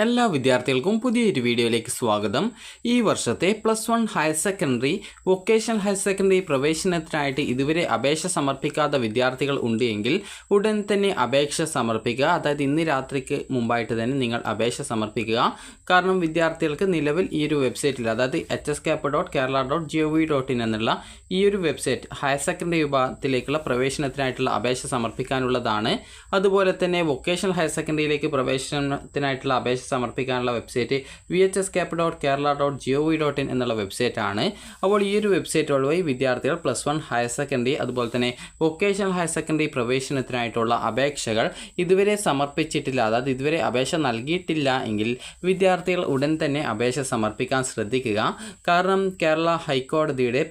എല്ലാ വിദ്യാർത്ഥികൾക്കും പുതിയൊരു വീഡിയോയിലേക്ക് സ്വാഗതം. ഈ വർഷത്തെ +1 higher secondary, vocational higher secondary പ്രവേശനത്തിനായിട്ട് ഇതുവരെ അപേക്ഷ സമർപ്പിക്കാത്ത വിദ്യാർത്ഥികൾ ഉണ്ട് എങ്കിൽ ഉടൻ തന്നെ അപേക്ഷ സമർപ്പിക്കുക. അതായത് ഇന്ന് രാത്രിക്ക് മുമ്പായിട്ട് തന്നെ നിങ്ങൾ അപേക്ഷ സമർപ്പിക്കുക. കാരണം വിദ്യാർത്ഥികൾക്ക് നിലവിൽ ഈ ഒരു വെബ്സൈറ്റിൽ, അതായത് hscap.kerala.gov.in എന്നുള്ള ഈ ഒരു വെബ്സൈറ്റ് ഹയർ സെക്കൻഡറി വിഭാഗത്തിലേക്കുള്ള പ്രവേശനത്തിനായിട്ടുള്ള അപേക്ഷ സമർപ്പിക്കാനുള്ളതാണ്. അതുപോലെ തന്നെ വൊക്കേഷണൽ ഹയർ സെക്കൻഡറിയിലേക്ക് പ്രവേശനത്തിനായിട്ടുള്ള അപേക്ഷ സമർപ്പിക്കാനുള്ള വെബ്സൈറ്റ് hscap.kerala.gov.in എന്നുള്ള വെബ്സൈറ്റ് ആണ്. അപ്പോൾ ഈ ഒരു വെബ്സൈറ്റ് വഴി വിദ്യാർത്ഥികൾ +1 ഹയർ സെക്കൻഡറി അതുപോലെ തന്നെ വൊക്കേഷണൽ ഹയർ സെക്കൻഡറി പ്രവേശനത്തിനായിട്ടുള്ള അപേക്ഷകൾ ഇതുവരെ സമർപ്പിച്ചിട്ടില്ല, അതായത് ഇതുവരെ അപേക്ഷ നൽകിയിട്ടില്ല എങ്കിൽ വിദ്യാർത്ഥികൾ ഉടൻ തന്നെ അപേക്ഷ സമർപ്പിക്കാൻ ശ്രദ്ധിക്കുക. കാരണം കേരള ഹൈക്കോടതിയുടെ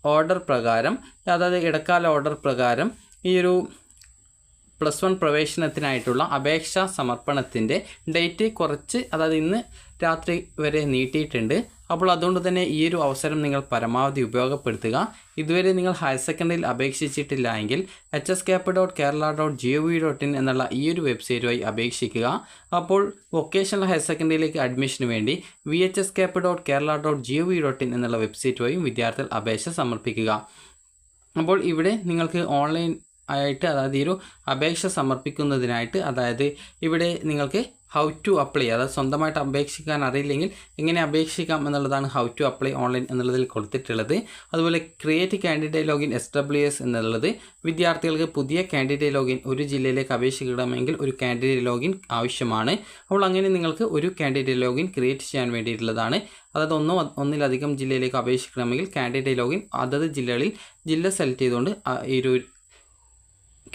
ഓർഡർ പ്രകാരം, അതായത് ഇടക്കാല ഓർഡർ പ്രകാരം ഈ ഒരു +1 പ്രവേശനത്തിനായിട്ടുള്ള അപേക്ഷാ സമർപ്പണത്തിൻ്റെ ഡേറ്റ് കുറച്ച്, അതായത് ഇന്ന് രാത്രി വരെ നീട്ടിയിട്ടുണ്ട്. അപ്പോൾ അതുകൊണ്ട് തന്നെ ഈ ഒരു അവസരം നിങ്ങൾ പരമാവധി ഉപയോഗപ്പെടുത്തുക. ഇതുവരെ നിങ്ങൾ ഹയർ സെക്കൻഡറിയിൽ അപേക്ഷിച്ചിട്ടില്ല എങ്കിൽ hscap.kerala.gov.in എന്നുള്ള ഈ ഒരു വെബ്സൈറ്റ് വഴി അപേക്ഷിക്കുക. അപ്പോൾ വൊക്കേഷണൽ ഹയർ സെക്കൻഡറിയിലേക്ക് അഡ്മിഷന് വേണ്ടി hscap.kerala.gov.in എന്നുള്ള വെബ്സൈറ്റ് വഴിയും വിദ്യാർത്ഥികൾ അപേക്ഷ സമർപ്പിക്കുക. അപ്പോൾ ഇവിടെ നിങ്ങൾക്ക് ഓൺലൈൻ ആയിട്ട്, അതായത് ഈ ഒരു അപേക്ഷ സമർപ്പിക്കുന്നതിനായിട്ട്, അതായത് ഇവിടെ നിങ്ങൾക്ക് ഹൗ ടു അപ്ലൈ, അതായത് സ്വന്തമായിട്ട് അപേക്ഷിക്കാൻ അറിയില്ലെങ്കിൽ എങ്ങനെ അപേക്ഷിക്കാം എന്നുള്ളതാണ് ഹൗ ടു അപ്ലൈ ഓൺലൈൻ എന്നുള്ളതിൽ കൊടുത്തിട്ടുള്ളത്. അതുപോലെ ക്രിയേറ്റ് കാൻഡിഡേറ്റ് ലോഗിൻ SWS എന്നുള്ളത് വിദ്യാർത്ഥികൾക്ക് പുതിയ കാൻഡിഡേറ്റ് ലോഗിൻ, ഒരു ജില്ലയിലേക്ക് അപേക്ഷിക്കണമെങ്കിൽ ഒരു കാൻഡിഡേറ്റ് ലോഗിൻ ആവശ്യമാണ്. അപ്പോൾ അങ്ങനെ നിങ്ങൾക്ക് ഒരു കാൻഡിഡേറ്റ് ലോഗിൻ ക്രിയേറ്റ് ചെയ്യാൻ വേണ്ടിയിട്ടുള്ളതാണ്. അതായത് ഒന്നിലധികം ജില്ലയിലേക്ക് അപേക്ഷിക്കണമെങ്കിൽ കാൻഡിഡേറ്റ് ലോഗിൻ അതത് ജില്ല സെലക്ട് ചെയ്തുകൊണ്ട് ഈ ഒരു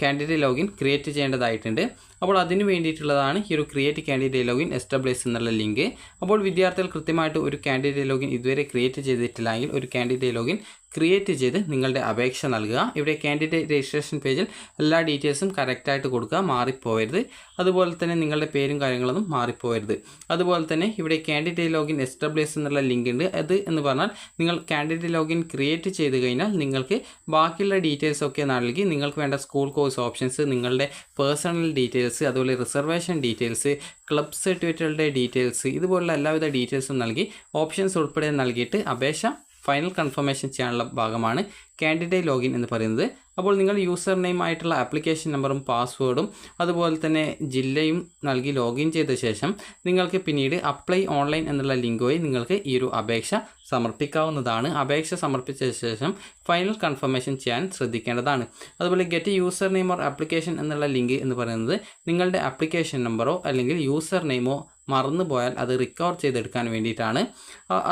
കാൻഡിഡേറ്റ് ലോഗിൻ ക്രിയേറ്റ് ചെയ്യേണ്ടതായിട്ടുണ്ട്. അപ്പോൾ അതിന് വേണ്ടിയിട്ടുള്ളതാണ് ഈ ഒരു ക്രിയേറ്റ് കാൻഡിഡേറ്റ് ലോഗിൻ SWS എന്നുള്ള ലിങ്ക്. അപ്പോൾ വിദ്യാർത്ഥികൾ കൃത്യമായിട്ട് ഒരു കാൻഡിഡേറ്റ് ലോഗിൻ ഇതുവരെ ക്രിയേറ്റ് ചെയ്തിട്ടില്ലെങ്കിൽ ഒരു കാൻഡിഡേറ്റ് ലോഗിൻ ക്രിയേറ്റ് ചെയ്ത് നിങ്ങളുടെ അപേക്ഷ നൽകുക. ഇവിടെ കാൻഡിഡേറ്റ് രജിസ്ട്രേഷൻ പേജിൽ എല്ലാ ഡീറ്റെയിൽസും കറക്റ്റായിട്ട് കൊടുക്കുക, മാറിപ്പോകരുത്. അതുപോലെ തന്നെ നിങ്ങളുടെ പേരും കാര്യങ്ങളൊന്നും മാറിപ്പോകരുത്. അതുപോലെ തന്നെ ഇവിടെ കാൻഡിഡേറ്റ് ലോഗിൻ SWS എന്നുള്ള ലിങ്ക് ഉണ്ട്. അത് എന്ന് പറഞ്ഞാൽ നിങ്ങൾ കാൻഡിഡേറ്റ് ലോഗിൻ ക്രിയേറ്റ് ചെയ്ത് കഴിഞ്ഞാൽ നിങ്ങൾക്ക് ബാക്കിയുള്ള ഡീറ്റെയിൽസ് ഒക്കെ നൽകി നിങ്ങൾക്ക് വേണ്ട സ്കൂൾ കോഴ്സ് ഓപ്ഷൻസ്, നിങ്ങളുടെ പേഴ്സണൽ ഡീറ്റെയിൽസ്, അതുപോലെ റിസർവേഷൻ ഡീറ്റെയിൽസ്, ക്ലബ് സർട്ടിഫിക്കറ്റുകളുടെ ഡീറ്റെയിൽസ്, ഇതുപോലുള്ള എല്ലാവിധ ഡീറ്റെയിൽസും നൽകി ഓപ്ഷൻസ് ഉൾപ്പെടെ നൽകിയിട്ട് അപേക്ഷ ഫൈനൽ കൺഫർമേഷൻ ചെയ്യാനുള്ള ഭാഗമാണ് കാൻഡിഡേറ്റ് ലോഗിൻ എന്ന് പറയുന്നത്. അപ്പോൾ നിങ്ങൾ യൂസർ നെയിം ആയിട്ടുള്ള ആപ്ലിക്കേഷൻ നമ്പറും പാസ്വേഡും അതുപോലെ തന്നെ ജില്ലയും നൽകി ലോഗിൻ ചെയ്ത ശേഷം നിങ്ങൾക്ക് പിന്നീട് അപ്ലൈ ഓൺലൈൻ എന്നുള്ള ലിങ്ക് വഴി നിങ്ങൾക്ക് ഈ ഒരു അപേക്ഷ സമർപ്പിക്കാവുന്നതാണ്. അപേക്ഷ സമർപ്പിച്ച ശേഷം ഫൈനൽ കൺഫർമേഷൻ ചെയ്യാൻ ശ്രദ്ധിക്കേണ്ടതാണ്. അതുപോലെ get user name or application എന്നുള്ള ലിങ്ക് എന്ന് പറയുന്നത് നിങ്ങളുടെ ആപ്ലിക്കേഷൻ നമ്പറോ അല്ലെങ്കിൽ യൂസർ നെയിമോ മറന്നു പോയാൽ അത് റിക്കവർ ചെയ്തെടുക്കാൻ വേണ്ടിയിട്ടാണ്.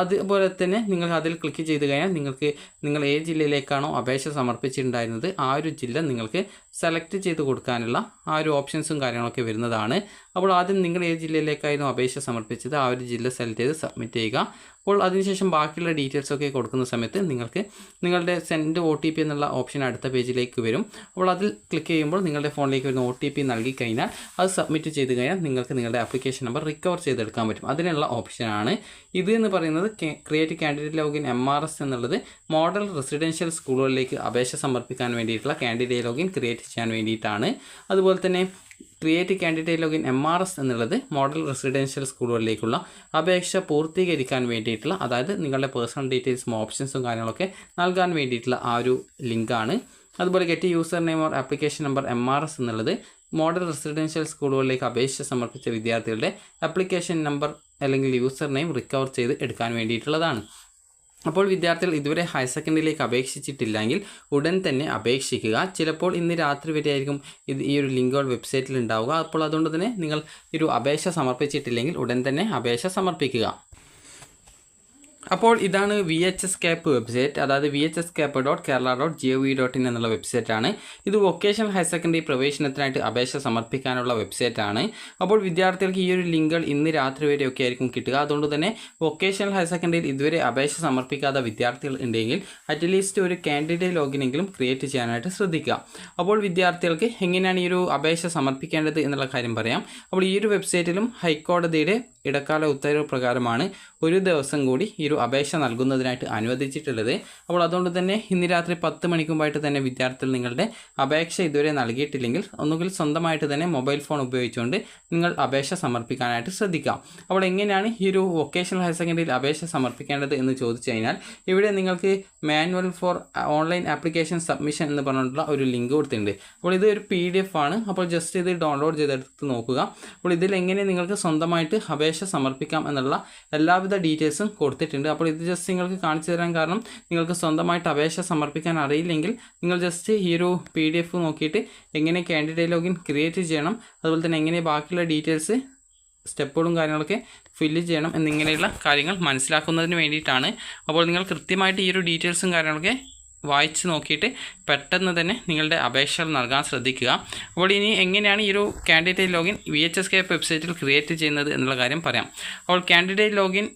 അതുപോലെ തന്നെ നിങ്ങൾ അതിൽ ക്ലിക്ക് ചെയ്ത് കഴിഞ്ഞാൽ നിങ്ങൾ ഏത് ജില്ലയിലേക്കാണോ അപേക്ഷ സമർപ്പിച്ചിട്ടുണ്ടായിരുന്നത് ആ ഒരു ജില്ല നിങ്ങൾക്ക് സെലക്ട് ചെയ്ത് കൊടുക്കാനുള്ള ആ ഒരു ഓപ്ഷൻസും കാര്യങ്ങളൊക്കെ വരുന്നതാണ്. അപ്പോൾ ആദ്യം നിങ്ങൾ ഏത് ജില്ലയിലേക്കായിരുന്നു അപേക്ഷ സമർപ്പിച്ചത് ആ ഒരു ജില്ല സെലക്ട് ചെയ്ത് സബ്മിറ്റ് ചെയ്യുക. അപ്പോൾ അതിനുശേഷം ബാക്കിയുള്ള ഡീറ്റെയിൽസൊക്കെ കൊടുക്കുന്ന സമയത്ത് നിങ്ങൾക്ക് നിങ്ങളുടെ സെൻഡ് OTP എന്നുള്ള ഓപ്ഷൻ അടുത്ത പേജിലേക്ക് വരും. അപ്പോൾ അതിൽ ക്ലിക്ക് ചെയ്യുമ്പോൾ നിങ്ങളുടെ ഫോണിലേക്ക് വരുന്ന OTP നൽകി കഴിഞ്ഞാൽ അത് സബ്മിറ്റ് ചെയ്ത് കഴിഞ്ഞാൽ നിങ്ങൾക്ക് നിങ്ങളുടെ ആപ്ലിക്കേഷൻ നമ്പർ റിക്കവർ ചെയ്തെടുക്കാൻ പറ്റും. അതിനുള്ള ഓപ്ഷനാണ് ഇത് എന്ന് പറയുന്നത്. ക്രിയേറ്റ് കാൻഡിഡേറ്റ് ലോഗിൻ MRS എന്നുള്ളത് മോഡൽ റെസിഡൻഷ്യൽ സ്കൂളുകളിലേക്ക് അപേക്ഷ സമർപ്പിക്കാൻ വേണ്ടിയിട്ടുള്ള കാൻഡിഡേറ്റ് ലോഗിൻ ക്രിയേറ്റ് ചെയ്യാൻ വേണ്ടിയിട്ടാണ്. അതുപോലെ തന്നെ ക്രിയേറ്റ് കാൻഡിഡേറ്റ് ലോഗിൻ MRS എന്നുള്ളത് മോഡൽ റെസിഡൻഷ്യൽ സ്കൂളുകളിലേക്കുള്ള അപേക്ഷ പൂർത്തീകരിക്കാൻ വേണ്ടിയിട്ടുള്ള, അതായത് നിങ്ങളുടെ പേഴ്സണൽ ഡീറ്റെയിൽസും ഓപ്ഷൻസും കാര്യങ്ങളൊക്കെ നൽകാൻ വേണ്ടിയിട്ടുള്ള ആ ഒരു ലിങ്കാണ്. അതുപോലെ get user name or application number MRS എന്നുള്ളത് മോഡൽ റെസിഡൻഷ്യൽ സ്കൂളുകളിലേക്ക് അപേക്ഷ സമർപ്പിച്ച വിദ്യാർത്ഥികളുടെ ആപ്ലിക്കേഷൻ നമ്പർ അല്ലെങ്കിൽ യൂസർ നെയിം റിക്കവർ ചെയ്ത് എടുക്കാൻ വേണ്ടിയിട്ടുള്ളതാണ്. അപ്പോൾ വിദ്യാർത്ഥികൾ ഇതുവരെ ഹയർ സെക്കൻഡറിയിലേക്ക് അപേക്ഷിച്ചിട്ടില്ലെങ്കിൽ ഉടൻ തന്നെ അപേക്ഷിക്കുക. ചിലപ്പോൾ ഇന്ന് രാത്രി വരെ ആയിരിക്കും ഈ ഒരു ലിങ്കുകൾ വെബ്സൈറ്റിൽ ഉണ്ടാവുക. അപ്പോൾ അതുകൊണ്ട് തന്നെ നിങ്ങൾ ഒരു അപേക്ഷ സമർപ്പിച്ചിട്ടില്ലെങ്കിൽ ഉടൻ തന്നെ അപേക്ഷ സമർപ്പിക്കുക. അപ്പോൾ ഇതാണ് VHSCAP വെബ്സൈറ്റ്, അതായത് hscap.kerala.gov.in എന്നുള്ള വെബ്സൈറ്റാണ്. ഇത് വൊക്കേഷണൽ ഹയർ സെക്കൻഡറി പ്രവേശനത്തിനായിട്ട് അപേക്ഷ സമർപ്പിക്കാനുള്ള വെബ്സൈറ്റാണ്. അപ്പോൾ വിദ്യാർത്ഥികൾക്ക് ഈ ഒരു ലിങ്കുകൾ ഇന്ന് രാത്രി വരെയൊക്കെ ആയിരിക്കും കിട്ടുക. അതുകൊണ്ട് തന്നെ വൊക്കേഷണൽ ഹയർ സെക്കൻഡറിയിൽ ഇതുവരെ അപേക്ഷ സമർപ്പിക്കാത്ത വിദ്യാർത്ഥികൾ ഉണ്ടെങ്കിൽ അറ്റ്ലീസ്റ്റ് ഒരു കാൻഡിഡേറ്റ് ലോഗിനെങ്കിലും ക്രിയേറ്റ് ചെയ്യാനായിട്ട് ശ്രദ്ധിക്കുക. അപ്പോൾ വിദ്യാർത്ഥികൾക്ക് എങ്ങനെയാണ് ഈ ഒരു അപേക്ഷ സമർപ്പിക്കേണ്ടത് എന്നുള്ള കാര്യം പറയാം. അപ്പോൾ ഈ ഒരു വെബ്സൈറ്റിലും ഹൈക്കോടതിയുടെ ഇടക്കാല ഉത്തരവ് പ്രകാരമാണ് ഒരു ദിവസം കൂടി ഈ ഒരു അപേക്ഷ നൽകുന്നതിനായിട്ട് അനുവദിച്ചിട്ടുള്ളത്. അപ്പോൾ അതുകൊണ്ട് തന്നെ ഇന്ന് രാത്രി 10 മണിക്ക് മുമ്പായിട്ട് തന്നെ വിദ്യാർത്ഥികൾ നിങ്ങളുടെ അപേക്ഷ ഇതുവരെ നൽകിയിട്ടില്ലെങ്കിൽ ഒന്നുകിൽ സ്വന്തമായിട്ട് തന്നെ മൊബൈൽ ഫോൺ ഉപയോഗിച്ചുകൊണ്ട് നിങ്ങൾ അപേക്ഷ സമർപ്പിക്കാനായിട്ട് ശ്രദ്ധിക്കാം. അപ്പോൾ എങ്ങനെയാണ് ഈ ഒരു വൊക്കേഷണൽ ഹയർ സെക്കൻഡറിയിൽ അപേക്ഷ സമർപ്പിക്കേണ്ടത് എന്ന് ചോദിച്ചു കഴിഞ്ഞാൽ ഇവിടെ നിങ്ങൾക്ക് manual for online application submission എന്ന് പറഞ്ഞിട്ടുള്ള ഒരു ലിങ്ക് കൊടുത്തിട്ടുണ്ട്. അപ്പോൾ ഇത് ഒരു PDF ആണ്. അപ്പോൾ ജസ്റ്റ് ഇത് ഡൗൺലോഡ് ചെയ്തെടുത്ത് നോക്കുക. അപ്പോൾ ഇതിൽ എങ്ങനെ നിങ്ങൾക്ക് സ്വന്തമായിട്ട് അപേക്ഷ സമർപ്പിക്കാം എന്നുള്ള എല്ലാവിധ ഡീറ്റെയിൽസും കൊടുത്തിട്ടുണ്ട്. അപ്പോൾ ഇത് ജസ്റ്റ് നിങ്ങൾക്ക് കാണിച്ചു തരാൻ കാരണം നിങ്ങൾക്ക് സ്വന്തമായിട്ട് അപേക്ഷ സമർപ്പിക്കാൻ അറിയില്ലെങ്കിൽ നിങ്ങൾ ജസ്റ്റ് ഈ ഒരു PDF നോക്കിയിട്ട് എങ്ങനെ കാൻഡിഡേറ്റ് ലോഗിൻ ക്രിയേറ്റ് ചെയ്യണം, അതുപോലെ തന്നെ എങ്ങനെ ബാക്കിയുള്ള ഡീറ്റെയിൽസ് സ്റ്റെപ്പുകളും കാര്യങ്ങളൊക്കെ ഫില്ല് ചെയ്യണം എന്നിങ്ങനെയുള്ള കാര്യങ്ങൾ മനസ്സിലാക്കുന്നതിന് വേണ്ടിയിട്ടാണ്. അപ്പോൾ നിങ്ങൾ കൃത്യമായിട്ട് ഈ ഒരു ഡീറ്റെയിൽസും കാര്യങ്ങളൊക്കെ വായിച്ച് നോക്കിയിട്ട് പെട്ടെന്ന് തന്നെ നിങ്ങളുടെ അപേക്ഷകൾ നൽകാൻ ശ്രദ്ധിക്കുക. അപ്പോൾ ഇനി എങ്ങനെയാണ് ഈ ഒരു കാൻഡിഡേറ്റ് ലോഗിൻ VHSK വെബ്സൈറ്റിൽ ക്രിയേറ്റ് ചെയ്യുന്നത് എന്നുള്ള കാര്യം പറയാം. അപ്പോൾ കാൻഡിഡേറ്റ് ലോഗിൻ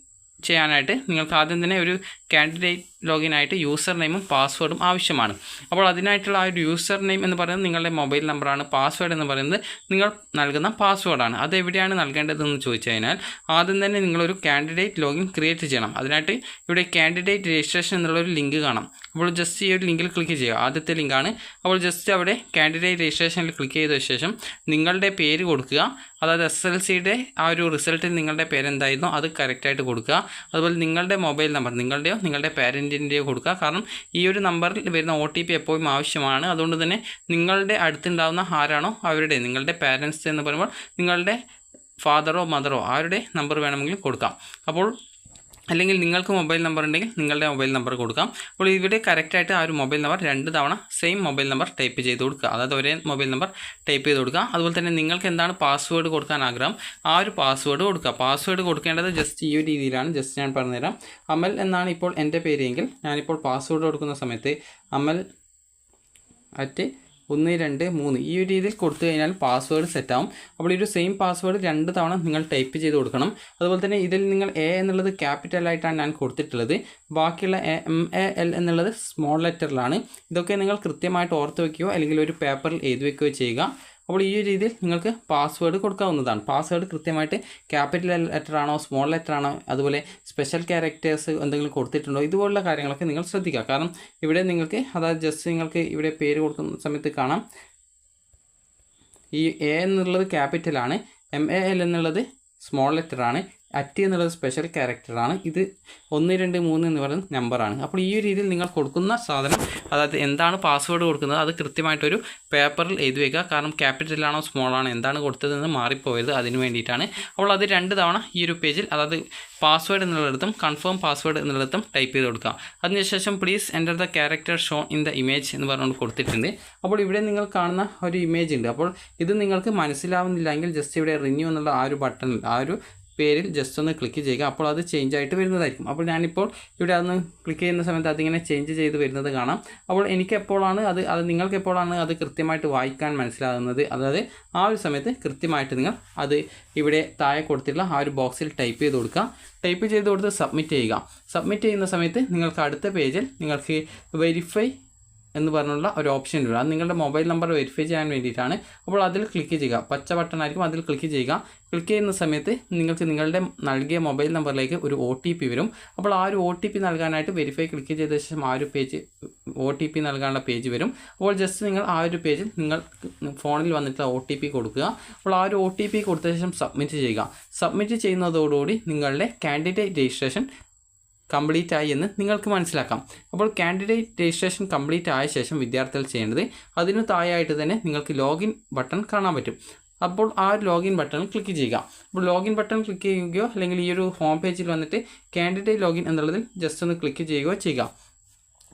ചെയ്യാനായിട്ട് നിങ്ങൾക്ക് ആദ്യം തന്നെ ഒരു കാൻഡിഡേറ്റ് ലോഗിനായിട്ട് യൂസർ നെയിമും പാസ്വേഡും ആവശ്യമാണ്. അപ്പോൾ അതിനായിട്ടുള്ള ആ ഒരു യൂസർ നെയിം എന്ന് പറയുന്നത് നിങ്ങളുടെ മൊബൈൽ നമ്പറാണ്. പാസ്വേഡ് എന്ന് പറയുന്നത് നിങ്ങൾ നൽകുന്ന പാസ്വേഡാണ്. അത് എവിടെയാണ് നൽകേണ്ടതെന്ന് ചോദിച്ചു കഴിഞ്ഞാൽ ആദ്യം തന്നെ നിങ്ങളൊരു കാൻഡിഡേറ്റ് ലോഗിൻ ക്രിയേറ്റ് ചെയ്യണം. അതിനായിട്ട് ഇവിടെ കാൻഡിഡേറ്റ് രജിസ്ട്രേഷൻ എന്നുള്ളൊരു ലിങ്ക് കാണാം. അപ്പോൾ ജസ്റ്റ് ഈ ഒരു ലിങ്കിൽ ക്ലിക്ക് ചെയ്യുക. ആദ്യത്തെ ലിങ്കാണ്. അപ്പോൾ ജസ്റ്റ് അവിടെ കാൻഡിഡേറ്റ് രജിസ്ട്രേഷനിൽ ക്ലിക്ക് ചെയ്ത ശേഷം നിങ്ങളുടെ പേര് കൊടുക്കുക. അതായത് SSLCയുടെ ആ ഒരു റിസൾട്ടിൽ നിങ്ങളുടെ പേരെന്തായിരുന്നോ അത് കറക്റ്റായിട്ട് കൊടുക്കുക. അതുപോലെ നിങ്ങളുടെ മൊബൈൽ നമ്പർ നിങ്ങളുടെയോ നിങ്ങളുടെ പേരൻറ്റിൻ്റെയോ കൊടുക്കുക. കാരണം ഈ ഒരു നമ്പറിൽ വരുന്ന OTP എപ്പോഴും ആവശ്യമാണ്. അതുകൊണ്ട് തന്നെ നിങ്ങളുടെ അടുത്തുണ്ടാകുന്ന ആരാണോ അവരുടെ നിങ്ങളുടെ പാരൻസ് എന്ന് പറയുമ്പോൾ നിങ്ങളുടെ ഫാദറോ മദറോ ആരുടെ നമ്പർ വേണമെങ്കിലും കൊടുക്കാം. അപ്പോൾ അല്ലെങ്കിൽ നിങ്ങൾക്ക് മൊബൈൽ നമ്പർ ഉണ്ടെങ്കിൽ നിങ്ങളുടെ മൊബൈൽ നമ്പർ കൊടുക്കാം. അപ്പോൾ ഇവിടെ കറക്റ്റായിട്ട് ആ ഒരു മൊബൈൽ നമ്പർ 2 തവണ സെയിം മൊബൈൽ നമ്പർ ടൈപ്പ് ചെയ്ത് കൊടുക്കുക. അതായത് ഒരേ മൊബൈൽ നമ്പർ ടൈപ്പ് ചെയ്ത് കൊടുക്കുക. അതുപോലെ തന്നെ നിങ്ങൾക്ക് എന്താണ് പാസ്വേഡ് കൊടുക്കാൻ ആഗ്രഹം ആ ഒരു പാസ്വേഡ് കൊടുക്കുക. പാസ്വേഡ് കൊടുക്കേണ്ടത് ജസ്റ്റ് ഈ ഒരു രീതിയിലാണ്. ജസ്റ്റ് ഞാൻ പറഞ്ഞുതരാം. അമൽ എന്നാണ് ഇപ്പോൾ എൻ്റെ പേരെങ്കിൽ ഞാനിപ്പോൾ പാസ്വേഡ് കൊടുക്കുന്ന സമയത്ത് അമൽ @123 ഈ ഒരു രീതിയിൽ കൊടുത്തു കഴിഞ്ഞാൽ പാസ്വേഡ് സെറ്റാവും. അപ്പോൾ ഈ ഒരു സെയിം പാസ്വേഡ് 2 തവണ നിങ്ങൾ ടൈപ്പ് ചെയ്ത് കൊടുക്കണം. അതുപോലെ തന്നെ ഇതിൽ നിങ്ങൾ A എന്നുള്ളത് ക്യാപിറ്റലായിട്ടാണ് ഞാൻ കൊടുത്തിട്ടുള്ളത്. ബാക്കിയുള്ള MAL എന്നുള്ളത് സ്മോൾ ലെറ്ററിലാണ്. ഇതൊക്കെ നിങ്ങൾ കൃത്യമായിട്ട് ഓർത്ത് വയ്ക്കുകയോ അല്ലെങ്കിൽ ഒരു പേപ്പറിൽ എഴുതി വയ്ക്കുകയോ ചെയ്യുക. അപ്പോൾ ഈ ഒരു രീതിയിൽ നിങ്ങൾക്ക് പാസ്വേഡ് കൊടുക്കാവുന്നതാണ്. പാസ്വേഡ് കൃത്യമായിട്ട് ക്യാപിറ്റൽ ലെറ്റർ ആണോ സ്മോൾ ലെറ്റർ ആണോ അതുപോലെ സ്പെഷ്യൽ ക്യാരക്ടേഴ്സ് എന്തെങ്കിലും കൊടുത്തിട്ടുണ്ടോ ഇതുപോലുള്ള കാര്യങ്ങളൊക്കെ നിങ്ങൾ ശ്രദ്ധിക്കുക. കാരണം ഇവിടെ നിങ്ങൾക്ക് അതായത് ജസ്റ്റ് നിങ്ങൾക്ക് ഇവിടെ പേര് കൊടുക്കുന്ന സമയത്ത് കാണാം ഈ A എന്നുള്ളത് ക്യാപിറ്റലാണ്, MAL എന്നുള്ളത് സ്മോൾ ലെറ്ററാണ്, എന്നുള്ളത് സ്പെഷ്യൽ ക്യാരക്ടറാണ്, ഇത് 1 2 3 എന്ന് പറയുന്ന നമ്പറാണ്. അപ്പോൾ ഈ ഒരു രീതിയിൽ നിങ്ങൾ കൊടുക്കുന്ന സാധനം അതായത് എന്താണ് പാസ്വേഡ് കൊടുക്കുന്നത് അത് കൃത്യമായിട്ടൊരു പേപ്പറിൽ എഴുതി വയ്ക്കുക. കാരണം ക്യാപിറ്റലാണോ സ്മോൾ ആണോ എന്താണ് കൊടുത്തതെന്ന് മാറിപ്പോയത് അതിന് വേണ്ടിയിട്ടാണ്. അപ്പോൾ അത് 2 തവണ ഈ ഒരു പേജിൽ അതായത് പാസ്വേഡ് എന്നുള്ളിടത്തും കൺഫേം പാസ്വേഡ് എന്നുള്ളിടത്തും ടൈപ്പ് ചെയ്ത് കൊടുക്കുക. അതിനുശേഷം please enter the character shown in the image എന്ന് പറഞ്ഞുകൊണ്ട് കൊടുത്തിട്ടുണ്ട്. അപ്പോൾ ഇവിടെ നിങ്ങൾ കാണുന്ന ഒരു ഇമേജ് ഉണ്ട്. അപ്പോൾ ഇത് നിങ്ങൾക്ക് മനസ്സിലാവുന്നില്ലെങ്കിൽ ജസ്റ്റ് ഇവിടെ റിന്യൂ എന്നുള്ള ആ ഒരു ബട്ടണിൽ ആ ഒരു പേരിൽ ജസ്റ്റ് ഒന്ന് ക്ലിക്ക് ചെയ്യുക. അപ്പോൾ അത് ചേഞ്ച് ആയിട്ട് വരുന്നതായിരിക്കും. അപ്പോൾ ഞാനിപ്പോൾ ഇവിടെ അതൊന്ന് ക്ലിക്ക് ചെയ്യുന്ന സമയത്ത് അതിങ്ങനെ ചേഞ്ച് ചെയ്ത് വരുന്നത് കാണാം. അപ്പോൾ എനിക്ക് എപ്പോഴാണ് അത് നിങ്ങൾക്ക് എപ്പോഴാണ് അത് കൃത്യമായിട്ട് വായിക്കാൻ മനസ്സിലാകുന്നത് അതായത് ആ ഒരു സമയത്ത് കൃത്യമായിട്ട് നിങ്ങൾ അത് ഇവിടെ താഴെ കൊടുത്തിട്ടുള്ള ആ ഒരു ബോക്സിൽ ടൈപ്പ് ചെയ്ത് കൊടുക്കുക. ടൈപ്പ് ചെയ്ത് കൊടുത്ത് സബ്മിറ്റ് ചെയ്യുക. സബ്മിറ്റ് ചെയ്യുന്ന സമയത്ത് നിങ്ങൾക്ക് അടുത്ത പേജിൽ നിങ്ങൾക്ക് വെരിഫൈ എന്ന് പറഞ്ഞുള്ള ഒരു ഓപ്ഷൻ വരും. അത് നിങ്ങളുടെ മൊബൈൽ നമ്പർ വെരിഫൈ ചെയ്യാൻ വേണ്ടിയിട്ടാണ്. അപ്പോൾ അതിൽ ക്ലിക്ക് ചെയ്യുക. പച്ച ബട്ടൺ ആയിരിക്കും, അതിൽ ക്ലിക്ക് ചെയ്യുക. ക്ലിക്ക് ചെയ്യുന്ന സമയത്ത് നിങ്ങൾക്ക് നിങ്ങളുടെ നൽകിയ മൊബൈൽ നമ്പറിലേക്ക് ഒരു OTP വരും. അപ്പോൾ ആ ഒരു OTP നൽകാനായിട്ട് വെരിഫൈ ക്ലിക്ക് ചെയ്ത ശേഷം ആ ഒരു പേജ് OTP നൽകാനുള്ള പേജ് വരും. അപ്പോൾ ജസ്റ്റ് നിങ്ങൾ ആ ഒരു പേജിൽ നിങ്ങൾ ഫോണിൽ വന്നിട്ട് OTP കൊടുക്കുക. അപ്പോൾ ആ ഒരു OTP കൊടുത്ത ശേഷം സബ്മിറ്റ് ചെയ്യുക. സബ്മിറ്റ് ചെയ്യുന്നതോടുകൂടി നിങ്ങളുടെ കാൻഡിഡേറ്റ് രജിസ്ട്രേഷൻ കംപ്ലീറ്റ് ആയി എന്ന് നിങ്ങൾക്ക് മനസ്സിലാക്കാം. അപ്പോൾ കാൻഡിഡേറ്റ് രജിസ്ട്രേഷൻ കംപ്ലീറ്റ് ആയ ശേഷം വിദ്യാർത്ഥികൾ ചെയ്യേണ്ടത് അതിന് താഴെയായിട്ട് തന്നെ നിങ്ങൾക്ക് ലോഗിൻ ബട്ടൺ കാണാൻ പറ്റും. അപ്പോൾ ആ ഒരു ലോഗിൻ ബട്ടൺ ക്ലിക്ക് ചെയ്യുക. അപ്പോൾ ലോഗിൻ ബട്ടൺ ക്ലിക്ക് ചെയ്യുകയോ അല്ലെങ്കിൽ ഈ ഒരു ഹോം പേജിൽ വന്നിട്ട് കാൻഡിഡേറ്റ് ലോഗിൻ എന്നുള്ളതിൽ ജസ്റ്റ് ഒന്ന് ക്ലിക്ക് ചെയ്യുകയോ ചെയ്യുക.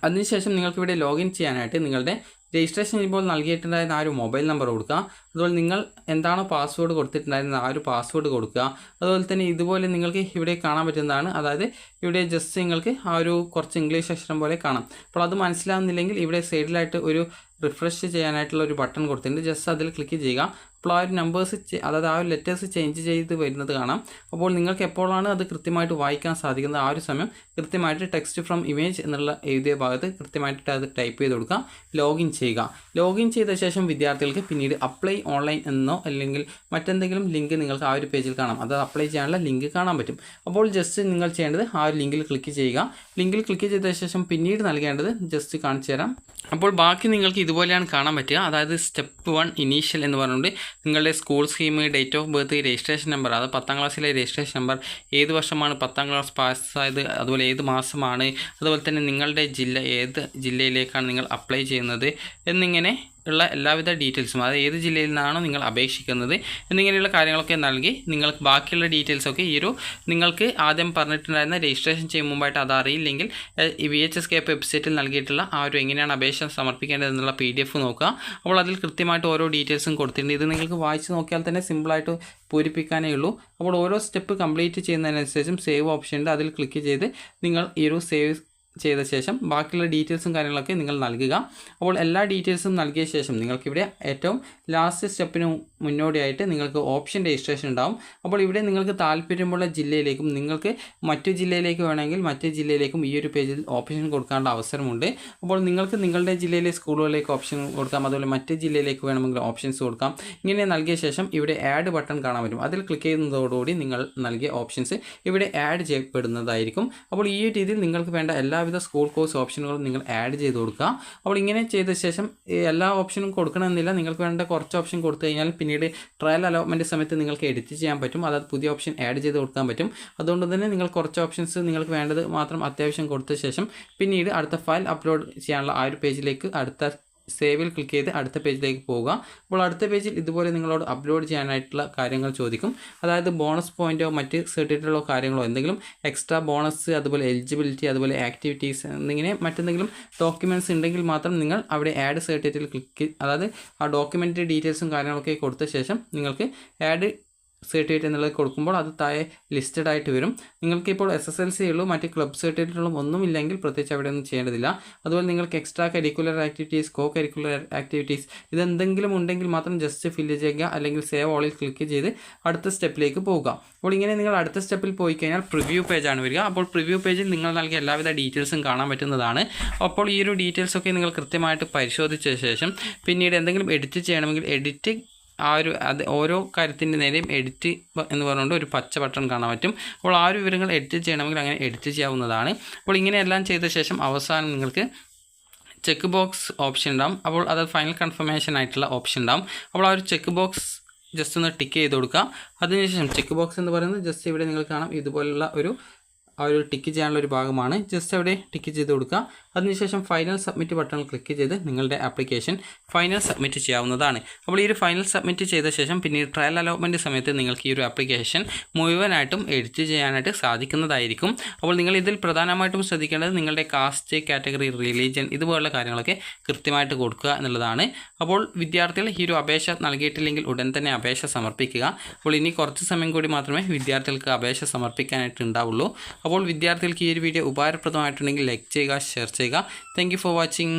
അതിനുശേഷം നിങ്ങൾക്ക് ഇവിടെ ലോഗിൻ ചെയ്യാനായിട്ട് നിങ്ങളുടെ രജിസ്ട്രേഷൻ ചെയ്യുമ്പോൾ നൽകിയിട്ടുണ്ടായിരുന്ന ആ ഒരു മൊബൈൽ നമ്പർ കൊടുക്കുക. അതുപോലെ നിങ്ങൾ എന്താണോ പാസ്വേഡ് കൊടുത്തിട്ടുണ്ടായിരുന്നത് ആ ഒരു പാസ്വേഡ് കൊടുക്കുക. അതുപോലെ തന്നെ ഇതുപോലെ നിങ്ങൾക്ക് ഇവിടെ കാണാൻ പറ്റുന്നതാണ്. അതായത് ഇവിടെ ജസ്റ്റ് നിങ്ങൾക്ക് ആ ഒരു കുറച്ച് ഇംഗ്ലീഷ് അക്ഷരം പോലെ കാണാം. അപ്പോൾ അത് മനസ്സിലാവുന്നില്ലെങ്കിൽ ഇവിടെ സൈഡിലായിട്ട് ഒരു റിഫ്രഷ് ചെയ്യാനായിട്ടുള്ള ഒരു ബട്ടൺ കൊടുത്തിട്ടുണ്ട്. ജസ്റ്റ് അതിൽ ക്ലിക്ക് ചെയ്യുക. അപ്പോൾ ആ ഒരു നമ്പേഴ്സ് അതായത് ആ ഒരു ലെറ്റേഴ്സ് ചേഞ്ച് ചെയ്ത് വരുന്നത് കാണാം. അപ്പോൾ നിങ്ങൾക്ക് എപ്പോഴാണ് അത് കൃത്യമായിട്ട് വായിക്കാൻ സാധിക്കുന്നത് ആ ഒരു സമയം കൃത്യമായിട്ട് ടെക്സ്റ്റ് ഫ്രം ഇമേജ് എന്നുള്ള എഴുതിയ ഭാഗത്ത് കൃത്യമായിട്ട് അത് ടൈപ്പ് ചെയ്ത് കൊടുക്കുക. ലോഗിൻ ചെയ്യുക. ലോഗിൻ ചെയ്ത ശേഷം വിദ്യാർത്ഥികൾക്ക് പിന്നീട് അപ്ലൈ ഓൺലൈൻ എന്നോ അല്ലെങ്കിൽ മറ്റെന്തെങ്കിലും ലിങ്ക് നിങ്ങൾക്ക് ആ ഒരു പേജിൽ കാണാം. അത് അപ്ലൈ ചെയ്യാനുള്ള ലിങ്ക് കാണാൻ പറ്റും. അപ്പോൾ ജസ്റ്റ് നിങ്ങൾ ചെയ്യേണ്ടത് ആ ഒരു ലിങ്കിൽ ക്ലിക്ക് ചെയ്യുക. ലിങ്കിൽ ക്ലിക്ക് ചെയ്ത ശേഷം പിന്നീട് നൽകേണ്ടത് ജസ്റ്റ് കാണിച്ചു തരാം. അപ്പോൾ ബാക്കി നിങ്ങൾക്ക് ഇതുപോലെയാണ് കാണാൻ പറ്റുക. അതായത് സ്റ്റെപ്പ് 1 ഇനീഷ്യൽ എന്ന് പറഞ്ഞുകൊണ്ട് നിങ്ങളുടെ school scheme, date of birth, registration number, അത് 10ാം ക്ലാസ്സിലെ രജിസ്ട്രേഷൻ നമ്പർ, ഏത് വർഷമാണ് 10ാം ക്ലാസ് പാസ്സായത്, അതുപോലെ ഏത് മാസമാണ്, അതുപോലെ തന്നെ നിങ്ങളുടെ ജില്ല ഏത് ജില്ലയിലേക്കാണ് നിങ്ങൾ അപ്ലൈ ചെയ്യുന്നത് എന്നിങ്ങനെ ഉള്ള എല്ലാവിധ ഡീറ്റെയിൽസും, അതായത് ഏത് ജില്ലയിൽ നിന്നാണോ നിങ്ങൾ അപേക്ഷിക്കുന്നത് എന്നിങ്ങനെയുള്ള കാര്യങ്ങളൊക്കെ നൽകി നിങ്ങൾക്ക് ബാക്കിയുള്ള ഡീറ്റെയിൽസൊക്കെ നിങ്ങൾക്ക് ആദ്യം പറഞ്ഞിട്ടുണ്ടായിരുന്ന രജിസ്ട്രേഷൻ ചെയ്യും മുമ്പായിട്ട് അത് അറിയില്ലെങ്കിൽ ഈ VHSK വെബ്സൈറ്റിൽ നൽകിയിട്ടുള്ള ആ ഒരു എങ്ങനെയാണ് അപേക്ഷ സമർപ്പിക്കേണ്ടതെന്നുള്ള PDF നോക്കുക. അപ്പോൾ അതിൽ കൃത്യമായിട്ട് ഓരോ ഡീറ്റെയിൽസും കൊടുത്തിട്ടുണ്ട്. ഇത് നിങ്ങൾക്ക് വായിച്ച് നോക്കിയാൽ തന്നെ സിമ്പിളായിട്ട് പൂരിപ്പിക്കാനേ ഉള്ളൂ. അപ്പോൾ ഓരോ സ്റ്റെപ്പ് കംപ്ലീറ്റ് ചെയ്യുന്നതിനനുസരിച്ചും സേവ് ഓപ്ഷൻ ഉണ്ട്. അതിൽ ക്ലിക്ക് ചെയ്ത് നിങ്ങൾ ഈ ഒരു സേവ് ചെയ്ത ശേഷം ബാക്കിയുള്ള ഡീറ്റെയിൽസും കാര്യങ്ങളൊക്കെ നിങ്ങൾ നൽകുക. അപ്പോൾ എല്ലാ ഡീറ്റെയിൽസും നൽകിയ ശേഷം നിങ്ങൾക്കിവിടെ ഏറ്റവും ലാസ്റ്റ് സ്റ്റെപ്പിന് മുന്നോടിയായിട്ട് നിങ്ങൾക്ക് ഓപ്ഷൻ രജിസ്ട്രേഷൻ ഉണ്ടാവും. അപ്പോൾ ഇവിടെ നിങ്ങൾക്ക് താല്പര്യമുള്ള ജില്ലയിലേക്കും നിങ്ങൾക്ക് മറ്റു ജില്ലയിലേക്ക് വേണമെങ്കിൽ മറ്റു ജില്ലയിലേക്കും ഈ ഒരു പേജിൽ ഓപ്ഷൻ കൊടുക്കാനുള്ള അവസരമുണ്ട്. അപ്പോൾ നിങ്ങൾക്ക് നിങ്ങളുടെ ജില്ലയിലെ സ്കൂളുകളിലേക്ക് ഓപ്ഷൻ കൊടുക്കാം, അതുപോലെ മറ്റു ജില്ലയിലേക്ക് വേണമെങ്കിൽ ഓപ്ഷൻസ് കൊടുക്കാം. ഇങ്ങനെ നൽകിയ ശേഷം ഇവിടെ ആഡ് ബട്ടൺ കാണാൻ പറ്റും. അതിൽ ക്ലിക്ക് ചെയ്യുന്നതോടുകൂടി നിങ്ങൾ നൽകിയ ഓപ്ഷൻസ് ഇവിടെ ആഡ് ചെയ്യപ്പെടുന്നതായിരിക്കും. അപ്പോൾ ഈ രീതിയിൽ നിങ്ങൾക്ക് വേണ്ട എല്ലാവിധ സ്കൂൾ കോഴ്സ് ഓപ്ഷനുകളും നിങ്ങൾ ആഡ് ചെയ്ത് കൊടുക്കുക. അപ്പോൾ ഇങ്ങനെ ചെയ്ത ശേഷം എല്ലാ ഓപ്ഷനും കൊടുക്കണമെന്നില്ല. നിങ്ങൾക്ക് വേണ്ട കുറച്ച് ഓപ്ഷൻ കൊടുത്തു കഴിഞ്ഞാൽ പിന്നീട് ട്രയൽ അലോട്ട്മെൻറ്റ് സമയത്ത് നിങ്ങൾക്ക് എഡിറ്റ് ചെയ്യാൻ പറ്റും. അതായത് പുതിയ ഓപ്ഷൻ ആഡ് ചെയ്ത് കൊടുക്കാൻ പറ്റും. അതുകൊണ്ട് തന്നെ നിങ്ങൾ കുറച്ച് ഓപ്ഷൻസ് നിങ്ങൾക്ക് വേണ്ടത് മാത്രം അത്യാവശ്യം കൊടുത്ത ശേഷം പിന്നീട് അടുത്ത ഫയൽ അപ്ലോഡ് ചെയ്യാനുള്ള ആ ഒരു പേജിലേക്ക് അടുത്ത സേവിൽ ക്ലിക്ക് ചെയ്ത് അടുത്ത പേജിലേക്ക് പോവുക. അപ്പോൾ അടുത്ത പേജിൽ ഇതുപോലെ നിങ്ങളോട് അപ്ലോഡ് ചെയ്യാനായിട്ടുള്ള കാര്യങ്ങൾ ചോദിക്കും. അതായത് ബോണസ് പോയിൻറ്റോ മറ്റ് സർട്ടിഫിക്കറ്റുകളോ കാര്യങ്ങളോ എന്തെങ്കിലും എക്സ്ട്രാ ബോണസ്, അതുപോലെ എലിജിബിലിറ്റി, അതുപോലെ ആക്ടിവിറ്റീസ് എന്നിങ്ങനെ മറ്റെന്തെങ്കിലും ഡോക്യുമെൻറ്റ്സ് ഉണ്ടെങ്കിൽ മാത്രം നിങ്ങൾ അവിടെ ആഡ് സർട്ടിഫിക്കറ്റിൽ അതായത് ആ ഡോക്യുമെൻ്റ് ഡീറ്റെയിൽസും കാര്യങ്ങളൊക്കെ കൊടുത്ത ശേഷം നിങ്ങൾക്ക് ആഡ് സർട്ടിഫിക്കറ്റ് എന്നുള്ളത് കൊടുക്കുമ്പോൾ അത് താഴെ ലിസ്റ്റഡ് ആയിട്ട് വരും. നിങ്ങൾക്കിപ്പോൾ SSLC ഉള്ളൂ, മറ്റ് ക്ലബ് സർട്ടിഫിക്കറ്റുകളും ഒന്നും ഇല്ലെങ്കിൽ പ്രത്യേകിച്ച് അവിടെ ഒന്നും ചെയ്യേണ്ടതില്ല. അതുപോലെ നിങ്ങൾക്ക് extra curricular activities, co curricular activities ഇതെന്തെങ്കിലും ഉണ്ടെങ്കിൽ മാത്രം ജസ്റ്റ് ഫില്ല് ചെയ്യുക, അല്ലെങ്കിൽ സേവ് ഓളിൽ ക്ലിക്ക് ചെയ്ത് അടുത്ത സ്റ്റെപ്പിലേക്ക് പോവുക. അപ്പോൾ ഇങ്ങനെ നിങ്ങൾ അടുത്ത സ്റ്റെപ്പിൽ പോയി കഴിഞ്ഞാൽ പ്രിവ്യൂ പേജാണ് വരിക. അപ്പോൾ പ്രിവ്യൂ പേജിൽ നിങ്ങൾ നൽകിയ എല്ലാവിധ ഡീറ്റെയിൽസും കാണാൻ പറ്റുന്നതാണ്. അപ്പോൾ ഈ ഒരു ഡീറ്റെയിൽസൊക്കെ നിങ്ങൾ കൃത്യമായിട്ട് പരിശോധിച്ച ശേഷം പിന്നീട് എന്തെങ്കിലും എഡിറ്റ് ചെയ്യണമെങ്കിൽ എഡിറ്റ് ഓരോ കാര്യത്തിൻ്റെ നേരെയും എഡിറ്റ് എന്ന് പറഞ്ഞുകൊണ്ട് ഒരു പച്ച ബട്ടൺ കാണാൻ പറ്റും. അപ്പോൾ ആ ഒരു വിവരങ്ങൾ എഡിറ്റ് ചെയ്യണമെങ്കിൽ അങ്ങനെ എഡിറ്റ് ചെയ്യാവുന്നതാണ്. അപ്പോൾ ഇങ്ങനെയെല്ലാം ചെയ്ത ശേഷം അവസാനം നിങ്ങൾക്ക് ചെക്ക് ബോക്സ് ഓപ്ഷൻ ഉണ്ടാകും. അപ്പോൾ അത് ഫൈനൽ കൺഫർമേഷൻ ആയിട്ടുള്ള ഓപ്ഷൻ ഉണ്ടാകും. അപ്പോൾ ആ ഒരു ചെക്ക് ബോക്സ് ജസ്റ്റ് ഒന്ന് ടിക്ക് ചെയ്ത് കൊടുക്കുക. അതിനുശേഷം ചെക്ക് ബോക്സ് എന്ന് പറയുന്നത് ജസ്റ്റ് ഇവിടെ നിങ്ങൾ കാണാം ഇതുപോലുള്ള ആ ഒരു ടിക്ക് ചെയ്യാനുള്ള ഒരു ഭാഗമാണ്. ജസ്റ്റ് അവിടെ ടിക്ക് ചെയ്ത് കൊടുക്കുക. അതിനുശേഷം ഫൈനൽ സബ്മിറ്റ് ബട്ടൺ ക്ലിക്ക് ചെയ്ത് നിങ്ങളുടെ ആപ്ലിക്കേഷൻ ഫൈനൽ സബ്മിറ്റ് ചെയ്യാവുന്നതാണ്. അപ്പോൾ ഈ ഒരു ഫൈനൽ സബ്മിറ്റ് ചെയ്ത ശേഷം പിന്നീട് ട്രയൽ അലോട്ട്മെൻറ്റ് സമയത്ത് നിങ്ങൾക്ക് ഈ ഒരു ആപ്ലിക്കേഷൻ മുഴുവനായിട്ടും എഡിറ്റ് ചെയ്യാനായിട്ട് സാധിക്കുന്നതായിരിക്കും. അപ്പോൾ നിങ്ങൾ ഇതിൽ പ്രധാനമായിട്ടും ശ്രദ്ധിക്കേണ്ടത് നിങ്ങളുടെ കാസ്റ്റ്, കാറ്റഗറി, റിലീജിയൻ ഇതുപോലുള്ള കാര്യങ്ങളൊക്കെ കൃത്യമായിട്ട് കൊടുക്കുക എന്നുള്ളതാണ്. അപ്പോൾ വിദ്യാർത്ഥികൾ ഈ ഒരു അപേക്ഷ നൽകിയിട്ടില്ലെങ്കിൽ ഉടൻ തന്നെ അപേക്ഷ സമർപ്പിക്കുക. അപ്പോൾ ഇനി കുറച്ച് സമയം കൂടി മാത്രമേ വിദ്യാർത്ഥികൾക്ക് അപേക്ഷ സമർപ്പിക്കാനായിട്ട് ഉണ്ടാവുള്ളൂ. അപ്പോൾ വിദ്യാർത്ഥികൾക്ക് ഈ ഒരു വീഡിയോ ഉപകാരപ്രദമായിട്ടുണ്ടെങ്കിൽ ലൈക്ക് ചെയ്യുക, ഷെയർ ചെയ്യുക. Thank you for watching.